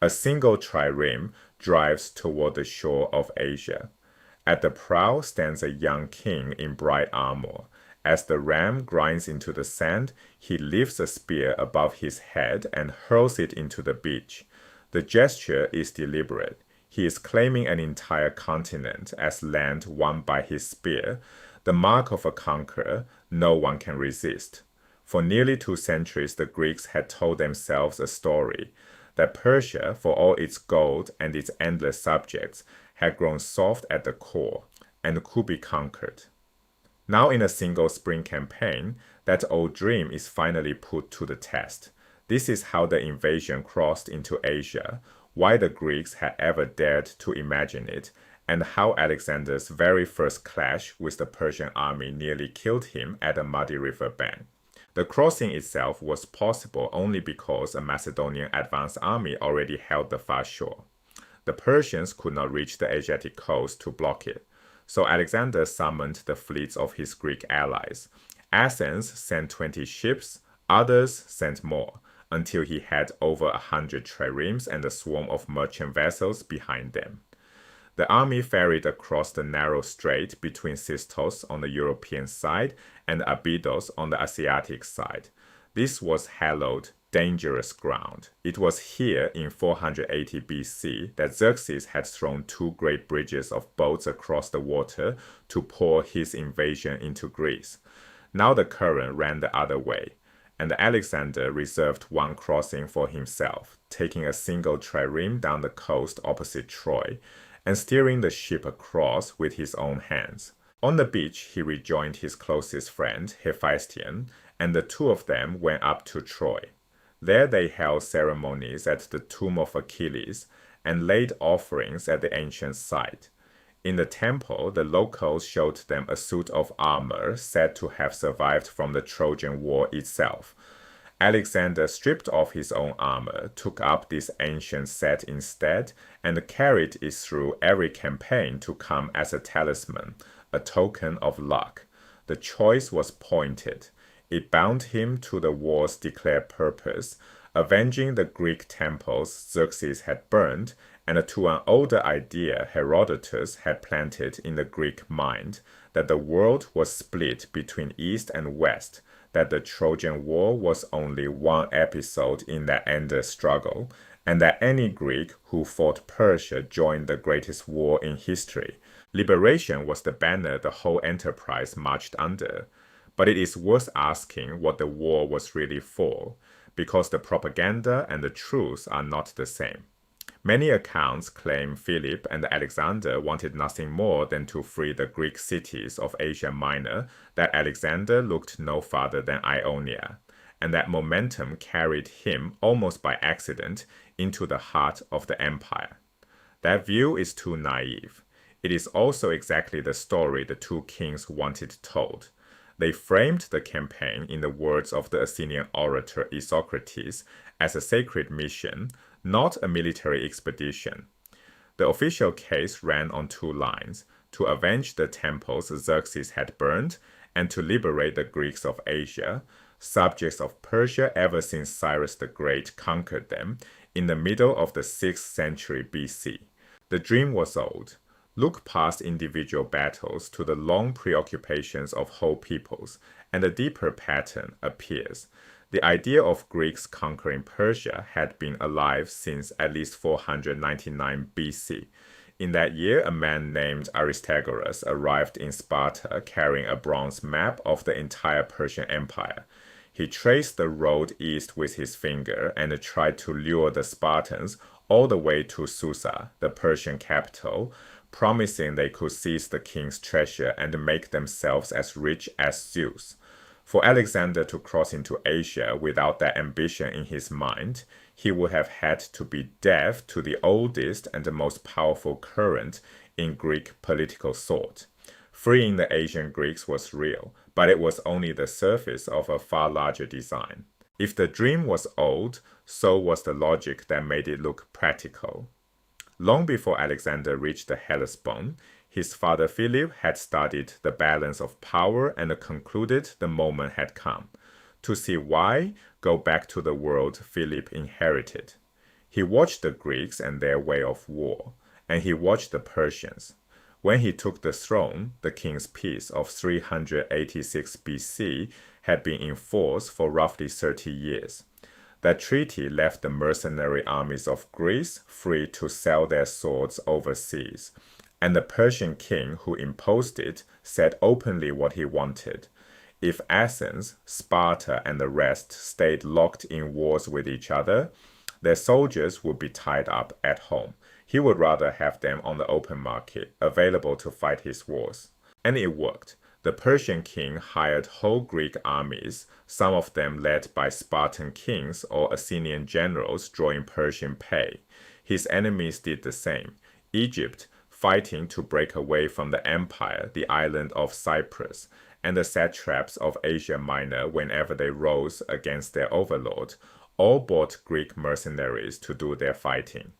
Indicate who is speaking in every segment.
Speaker 1: A single trireme drives toward the shore of Asia. At the prow stands a young king in bright armor. As the ram grinds into the sand, he lifts a spear above his head and hurls it into the beach. The gesture is deliberate. He is claiming an entire continent as land won by his spear, the mark of a conqueror no one can resist. For nearly 2 centuries, the Greeks had told themselves a story that Persia, for all its gold and its endless subjects, had grown soft at the core and could be conquered. Now, in a single spring campaign, that old dream is finally put to the test. This is how the invasion crossed into Asia, why the Greeks had ever dared to imagine it, and how Alexander's very first clash with the Persian army nearly killed him at a muddy river bank. The crossing itself was possible only because a Macedonian advance army already held the far shore. The Persians could not reach the Asiatic coast to block it, so Alexander summoned the fleets of his Greek allies. Athens sent 20 ships, others sent more, until he had over 100 triremes and a swarm of merchant vessels behind them. The army ferried across the narrow strait between Sestos on the European side and Abydos on the Asiatic side. This was hallowed, dangerous ground. It was here in 480 BC that Xerxes had thrown 2 great bridges of boats across the water to pour his invasion into Greece. Now the current ran the other way, and Alexander reserved one crossing for himself, taking a single trireme down the coast opposite Troy, and steering the ship across with his own hands. On the beach, he rejoined his closest friend, Hephaestion, and the 2 of them went up to Troy. There they held ceremonies at the tomb of Achilles and laid offerings at the ancient site. In the temple, the locals showed them a suit of armor said to have survived from the Trojan War itself. Alexander stripped off his own armor, took up this ancient set instead, and carried it through every campaign to come as a talisman, a token of luck. The choice was pointed. It bound him to the war's declared purpose, avenging the Greek temples Xerxes had burned, and to an older idea Herodotus had planted in the Greek mind, that the world was split between East and West, that the Trojan War was only one episode in that endless struggle, and that any Greek who fought Persia joined the greatest war in history. Liberation was the banner the whole enterprise marched under. But it is worth asking what the war was really for, because the propaganda and the truth are not the same. Many accounts claim Philip and Alexander wanted nothing more than to free the Greek cities of Asia Minor, that Alexander looked no farther than Ionia, and that momentum carried him almost by accident into the heart of the empire. That view is too naive. It is also exactly the story the 2 kings wanted told. They framed the campaign in the words of the Athenian orator Isocrates as a sacred mission, not a military expedition. The official case ran on 2 lines: to avenge the temples Xerxes had burned, and to liberate the Greeks of Asia, subjects of Persia ever since Cyrus the Great conquered them in the middle of the 6th century BC. The dream was old. Look past individual battles to the long preoccupations of whole peoples, and a deeper pattern appears. The idea of Greeks conquering Persia had been alive since at least 499 BC. In that year, a man named Aristagoras arrived in Sparta carrying a bronze map of the entire Persian Empire. He traced the road east with his finger and tried to lure the Spartans all the way to Susa, the Persian capital, promising they could seize the king's treasure and make themselves as rich as Zeus. For Alexander to cross into Asia without that ambition in his mind, he would have had to be deaf to the oldest and the most powerful current in Greek political thought. Freeing the Asian Greeks was real, but it was only the surface of a far larger design. If the dream was old, so was the logic that made it look practical. Long before Alexander reached the Hellespont, his father Philip had studied the balance of power and concluded the moment had come. To see why, go back to the world Philip inherited. He watched the Greeks and their way of war, and he watched the Persians. When he took the throne, the King's Peace of 386 BC had been in force for roughly 30 years. That treaty left the mercenary armies of Greece free to sell their swords overseas, and the Persian king who imposed it said openly what he wanted. If Athens, Sparta, and the rest stayed locked in wars with each other, their soldiers would be tied up at home. He would rather have them on the open market, available to fight his wars. And it worked. The Persian king hired whole Greek armies, some of them led by Spartan kings or Athenian generals drawing Persian pay. His enemies did the same. Egypt, fighting to break away from the empire, the island of Cyprus, and the satraps of Asia Minor whenever they rose against their overlord, all bought Greek mercenaries to do their fighting.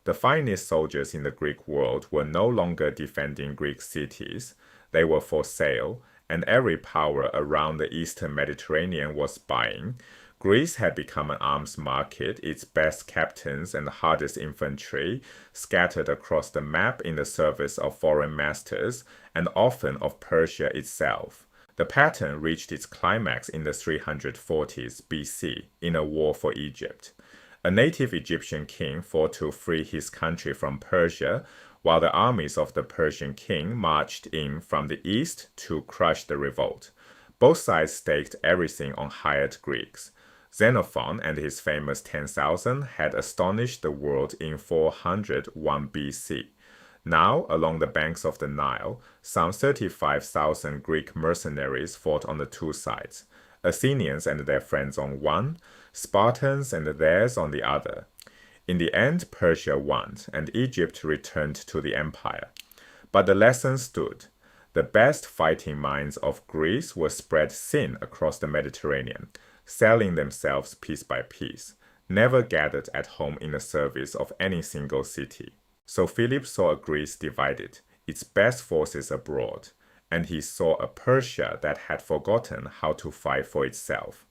Speaker 1: The finest soldiers in the Greek world were no longer defending Greek cities. They were for sale, and every power around the eastern Mediterranean was buying. Greece had become an arms market, its best captains and hardest infantry scattered across the map in the service of foreign masters, and often of Persia itself. The pattern reached its climax in the 340s BC in a war for Egypt. A native Egyptian king fought to free his country from Persia, while the armies of the Persian king marched in from the east to crush the revolt. Both sides staked everything on hired Greeks. Xenophon and his famous 10,000 had astonished the world in 401 BC. Now, along the banks of the Nile, some 35,000 Greek mercenaries fought on the two sides. Athenians and their friends on one, Spartans and theirs on the other. In the end, Persia won, and Egypt returned to the empire. But the lesson stood. The best fighting minds of Greece were spread thin across the Mediterranean, selling themselves piece by piece, never gathered at home in the service of any single city. So Philip saw a Greece divided, its best forces abroad, and he saw a Persia that had forgotten how to fight for itself.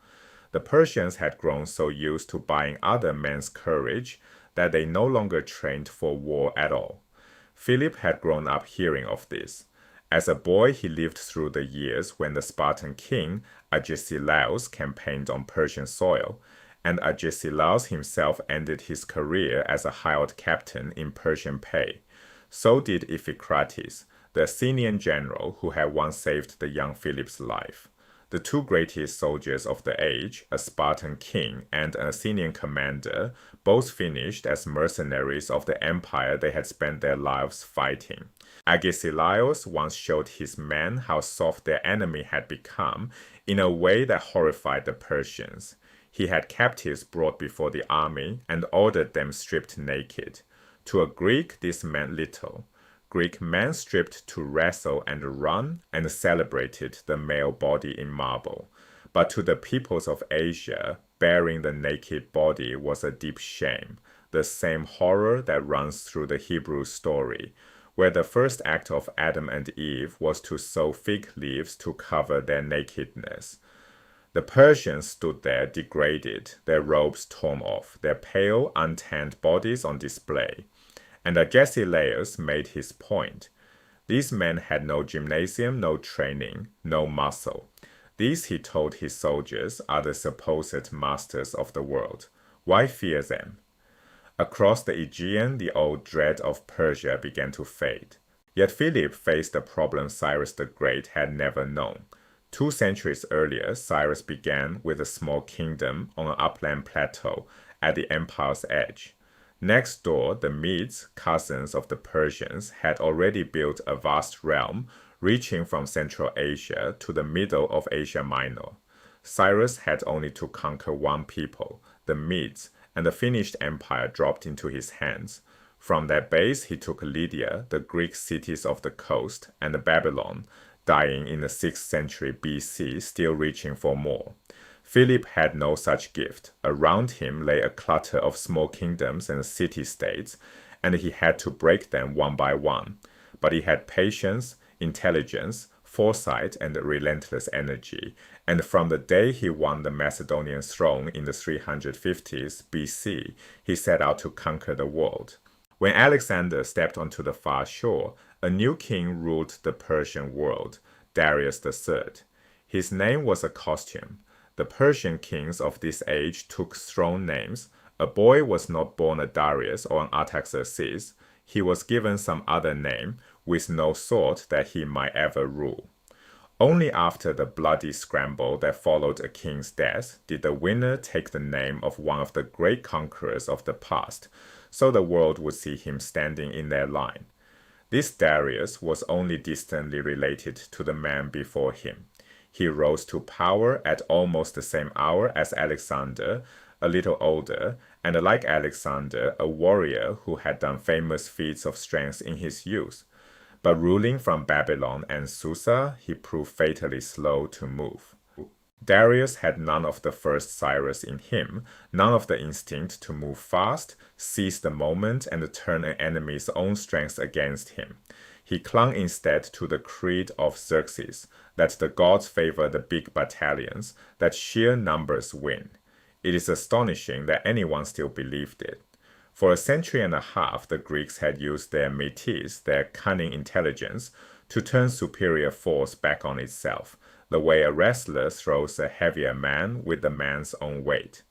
Speaker 1: The Persians had grown so used to buying other men's courage that they no longer trained for war at all. Philip had grown up hearing of this. As a boy, he lived through the years when the Spartan king Agesilaus campaigned on Persian soil, and Agesilaus himself ended his career as a hired captain in Persian pay. So did Isocrates, the Athenian general who had once saved the young Philip's life. The two greatest soldiers of the age, a Spartan king and an Athenian commander, both finished as mercenaries of the empire they had spent their lives fighting. Agesilaus once showed his men how soft their enemy had become in a way that horrified the Persians. He had captives brought before the army and ordered them stripped naked. To a Greek, this meant little. Greek men stripped to wrestle and run and celebrated the male body in marble. But to the peoples of Asia, bearing the naked body was a deep shame, the same horror that runs through the Hebrew story, where the first act of Adam and Eve was to sew fig leaves to cover their nakedness. The Persians stood there degraded, their robes torn off, their pale, untanned bodies on display. And Agesilaus made his point. These men had no gymnasium, no training, no muscle. These, he told his soldiers, are the supposed masters of the world. Why fear them? Across the Aegean, the old dread of Persia began to fade. Yet Philip faced a problem Cyrus the Great had never known. 2 centuries earlier, Cyrus began with a small kingdom on an upland plateau at the empire's edge. Next door, the Medes, cousins of the Persians, had already built a vast realm reaching from Central Asia to the middle of Asia Minor. Cyrus had only to conquer one people, the Medes, and the finished empire dropped into his hands. From that base, he took Lydia, the Greek cities of the coast, and Babylon, dying in the 6th century BC, still reaching for more. Philip had no such gift. Around him lay a clutter of small kingdoms and city-states, and he had to break them one by one. But he had patience, intelligence, foresight, and relentless energy, and from the day he won the Macedonian throne in the 350s BC, he set out to conquer the world. When Alexander stepped onto the far shore, a new king ruled the Persian world, Darius III. His name was a costume. The Persian kings of this age took throne names. A boy was not born a Darius or an Artaxerxes. He was given some other name, with no thought that he might ever rule. Only after the bloody scramble that followed a king's death did the winner take the name of one of the great conquerors of the past, so the world would see him standing in their line. This Darius was only distantly related to the man before him. He rose to power at almost the same hour as Alexander, a little older, and like Alexander, a warrior who had done famous feats of strength in his youth. But ruling from Babylon and Susa, he proved fatally slow to move. Darius had none of the first Cyrus in him, none of the instinct to move fast, seize the moment, and turn an enemy's own strength against him. He clung instead to the creed of Xerxes, that the gods favor the big battalions, that sheer numbers win. It is astonishing that anyone still believed it. For a century and a half, the Greeks had used their métis, their cunning intelligence, to turn superior force back on itself, the way a wrestler throws a heavier man with the man's own weight.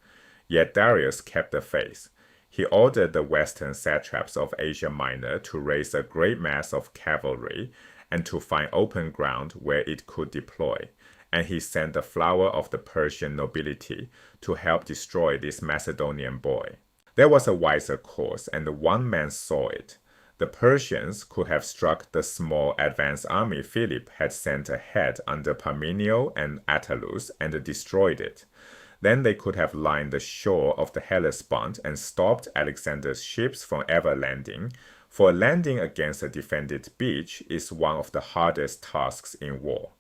Speaker 1: Yet Darius kept the faith. He ordered the western satraps of Asia Minor to raise a great mass of cavalry and to find open ground where it could deploy, and he sent the flower of the Persian nobility to help destroy this Macedonian boy. There was a wiser course, and one man saw it. The Persians could have struck the small advance army Philip had sent ahead under Parmenio and Attalus and destroyed it. Then they could have lined the shore of the Hellespont and stopped Alexander's ships from ever landing, for landing against a defended beach is one of the hardest tasks in war.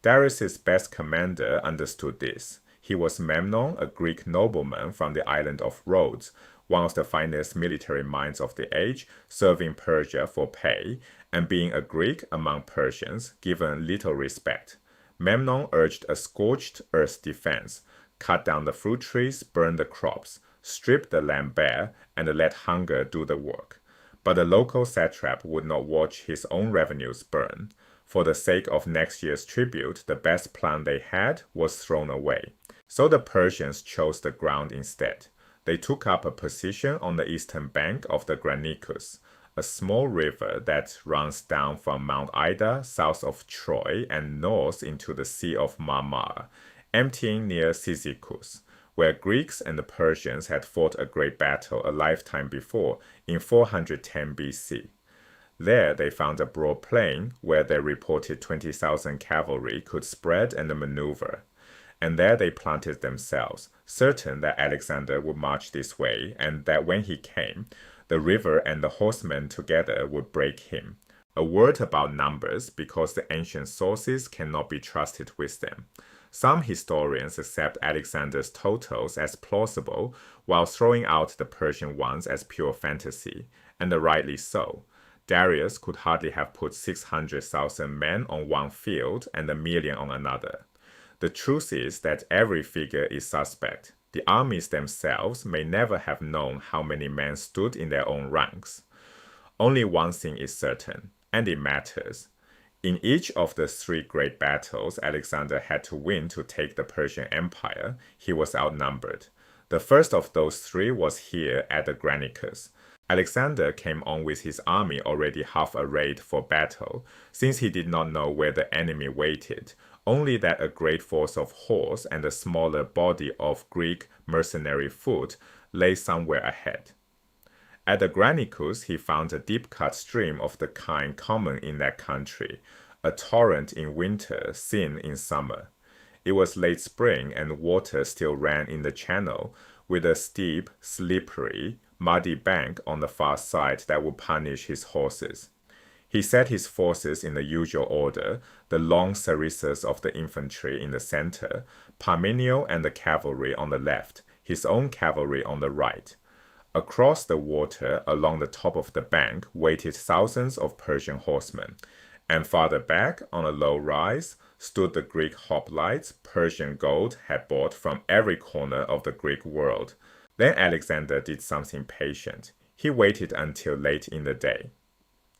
Speaker 1: Darius's best commander understood this. He was Memnon, a Greek nobleman from the island of Rhodes, one of the finest military minds of the age, serving Persia for pay, and being a Greek among Persians, given little respect. Memnon urged a scorched earth defense, cut down the fruit trees, burn the crops, strip the land bare, and let hunger do the work. But the local satrap would not watch his own revenues burn. For the sake of next year's tribute, the best plan they had was thrown away. So the Persians chose the ground instead. They took up a position on the eastern bank of the Granicus, a small river that runs down from Mount Ida south of Troy and north into the Sea of Marmara, emptying near Cyzicus, where Greeks and the Persians had fought a great battle a lifetime before in 410 BC. There they found a broad plain where they reported 20,000 cavalry could spread and maneuver. And there they planted themselves, certain that Alexander would march this way, and that when he came, the river and the horsemen together would break him. A word about numbers, because the ancient sources cannot be trusted with them. Some historians accept Alexander's totals as plausible, while throwing out the Persian ones as pure fantasy, and rightly so. Darius could hardly have put 600,000 men on one field and 1,000,000 on another. The truth is that every figure is suspect. The armies themselves may never have known how many men stood in their own ranks. Only one thing is certain, and it matters. In each of the 3 great battles Alexander had to win to take the Persian Empire, he was outnumbered. The first of those 3 was here at the Granicus. Alexander came on with his army already half arrayed for battle, since he did not know where the enemy waited, only that a great force of horse and a smaller body of Greek mercenary foot lay somewhere ahead. At the Granicus he found a deep-cut stream of the kind common in that country, a torrent in winter, thin in summer. It was late spring and water still ran in the channel, with a steep, slippery, muddy bank on the far side that would punish his horses. He set his forces in the usual order, the long sarissas of the infantry in the center, Parmenio and the cavalry on the left, his own cavalry on the right. Across the water, along the top of the bank, waited thousands of Persian horsemen, And farther back, on a low rise, stood the Greek hoplites Persian gold had bought from every corner of the Greek world. Then Alexander did something patient. He waited until late in the day.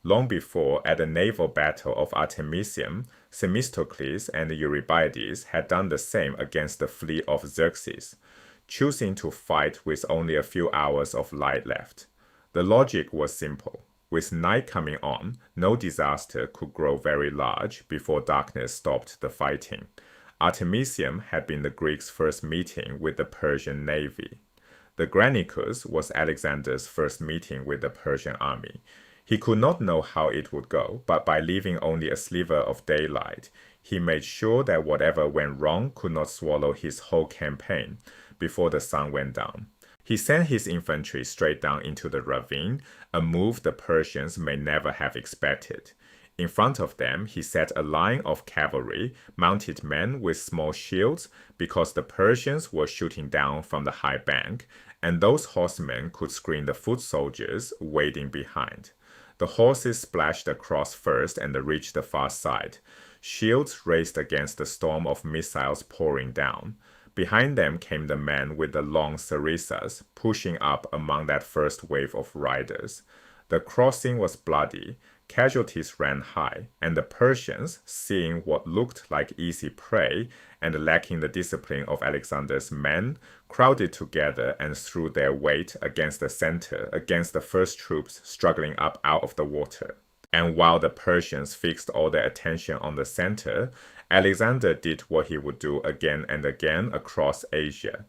Speaker 1: Long before, at the naval battle of Artemisium, Themistocles and Eurybiades had done the same against the fleet of Xerxes, choosing to fight with only a few hours of light left. The logic was simple. With night coming on, no disaster could grow very large before darkness stopped the fighting. Artemisium had been the Greeks' first meeting with the Persian navy. The Granicus was Alexander's first meeting with the Persian army. He could not know how it would go, but by leaving only a sliver of daylight, he made sure that whatever went wrong could not swallow his whole campaign before the sun went down. He sent his infantry straight down into the ravine, a move the Persians may never have expected. In front of them, he set a line of cavalry, mounted men with small shields, because the Persians were shooting down from the high bank, and those horsemen could screen the foot soldiers waiting behind. The horses splashed across first and reached the far side. Shields raced against the storm of missiles pouring down. Behind them came the men with the long sarissas, pushing up among that first wave of riders. The crossing was bloody, casualties ran high, and the Persians, seeing what looked like easy prey and lacking the discipline of Alexander's men, crowded together and threw their weight against the center, against the first troops struggling up out of the water. And while the Persians fixed all their attention on the center, Alexander did what he would do again and again across Asia.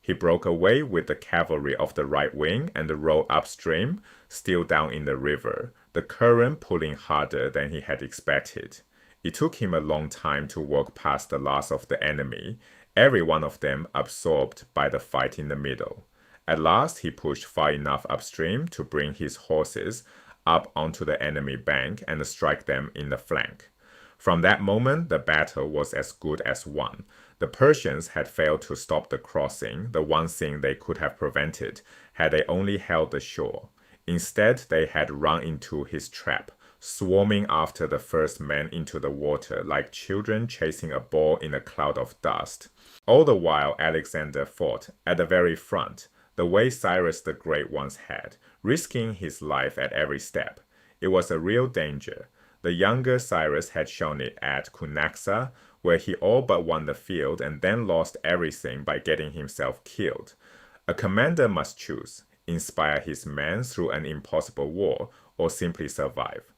Speaker 1: He broke away with the cavalry of the right wing and rode upstream, still down in the river, the current pulling harder than he had expected. It took him a long time to walk past the last of the enemy, every one of them absorbed by the fight in the middle. At last he pushed far enough upstream to bring his horses up onto the enemy bank and strike them in the flank. From that moment, the battle was as good as won. The Persians had failed to stop the crossing, the one thing they could have prevented, had they only held the shore. Instead, they had run into his trap, swarming after the first man into the water like children chasing a ball in a cloud of dust. All the while, Alexander fought at the very front, the way Cyrus the Great once had, risking his life at every step. It was a real danger. The younger Cyrus had shown it at Cunaxa, where he all but won the field and then lost everything by getting himself killed. A commander must choose, inspire his men through an impossible war, or simply survive.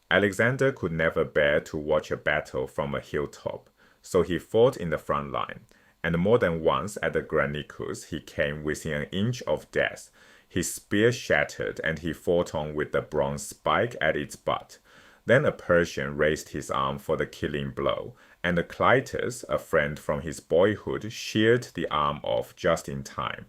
Speaker 1: Alexander could never bear to watch a battle from a hilltop, so he fought in the front line, and more than once at the Granicus he came within an inch of death. His spear shattered, and he fought on with the bronze spike at its butt. Then a Persian raised his arm for the killing blow, and Clytus, a friend from his boyhood, sheared the arm off just in time.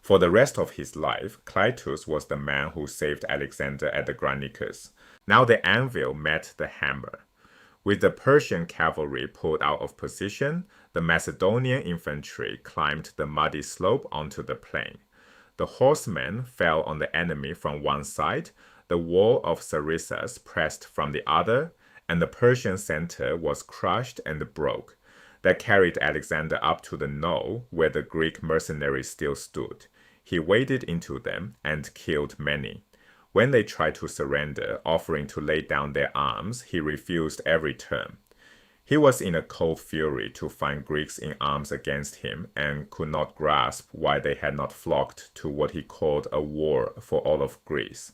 Speaker 1: For the rest of his life, Clytus was the man who saved Alexander at the Granicus. Now the anvil met the hammer. With the Persian cavalry pulled out of position, the Macedonian infantry climbed the muddy slope onto the plain. The horsemen fell on the enemy from one side, the wall of sarissas pressed from the other, and the Persian center was crushed and broke. That carried Alexander up to the knoll where the Greek mercenaries still stood. He waded into them and killed many. When they tried to surrender, offering to lay down their arms, he refused every term. He was in a cold fury to find Greeks in arms against him and could not grasp why they had not flocked to what he called a war for all of Greece.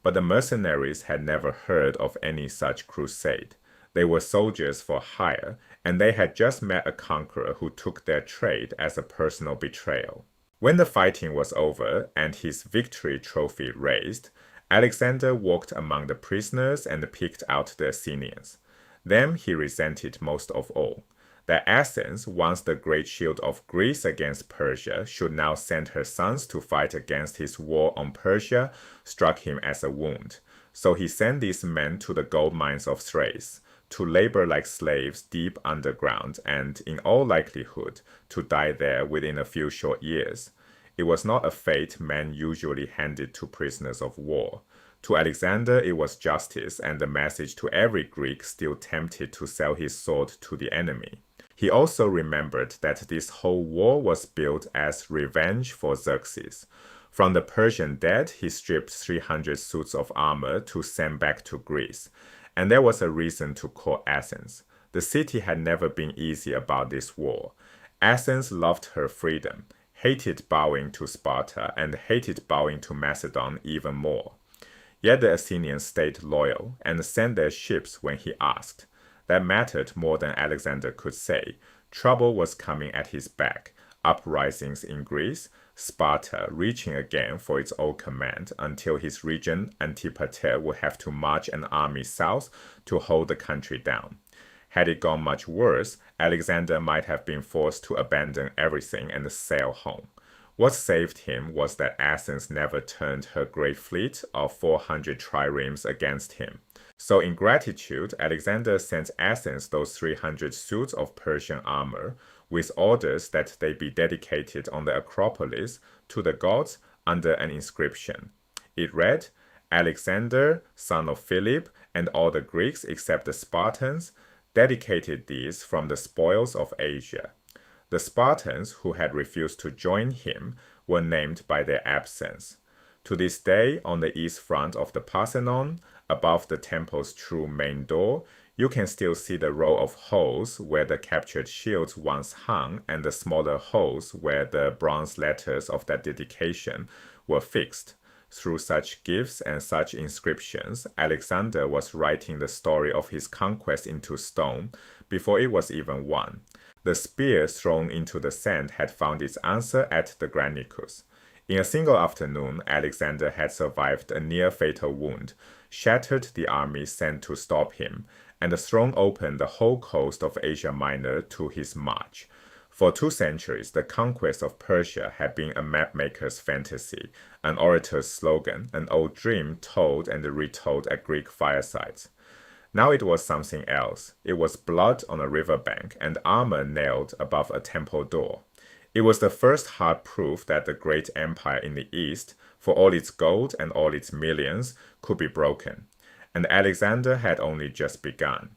Speaker 1: But the mercenaries had never heard of any such crusade. They were soldiers for hire, and they had just met a conqueror who took their trade as a personal betrayal. When the fighting was over and his victory trophy raised, Alexander walked among the prisoners and picked out the Athenians. Them he resented most of all. That Athens, once the great shield of Greece against Persia, should now send her sons to fight against his war on Persia, struck him as a wound. So he sent these men to the gold mines of Thrace, to labor like slaves deep underground, and, in all likelihood, to die there within a few short years. It was not a fate men usually handed to prisoners of war. To Alexander, it was justice and the message to every Greek still tempted to sell his sword to the enemy. He also remembered that this whole war was built as revenge for Xerxes. From the Persian dead, he stripped 300 suits of armor to send back to Greece. And there was a reason to call Athens. The city had never been easy about this war. Athens loved her freedom, hated bowing to Sparta, and hated bowing to Macedon even more. Yet the Athenians stayed loyal and sent their ships when he asked. That mattered more than Alexander could say. Trouble was coming at his back. Uprisings in Greece, Sparta reaching again for its old command until his regent Antipater would have to march an army south to hold the country down. Had it gone much worse, Alexander might have been forced to abandon everything and sail home. What saved him was that Athens never turned her great fleet of 400 triremes against him. So in gratitude, Alexander sent Athens those 300 suits of Persian armor, with orders that they be dedicated on the Acropolis to the gods under an inscription. It read, Alexander, son of Philip, and all the Greeks except the Spartans, dedicated these from the spoils of Asia. The Spartans, who had refused to join him, were named by their absence. To this day, on the east front of the Parthenon, above the temple's true main door, you can still see the row of holes where the captured shields once hung and the smaller holes where the bronze letters of that dedication were fixed. Through such gifts and such inscriptions, Alexander was writing the story of his conquest into stone before it was even won. The spear thrown into the sand had found its answer at the Granicus. In a single afternoon, Alexander had survived a near-fatal wound, shattered the army sent to stop him, and thrown open the whole coast of Asia Minor to his march. For 2 centuries, the conquest of Persia had been a mapmaker's fantasy, an orator's slogan, an old dream told and retold at Greek firesides. Now it was something else. It was blood on a riverbank and armor nailed above a temple door. It was the first hard proof that the great empire in the East, for all its gold and all its millions, could be broken. And Alexander had only just begun.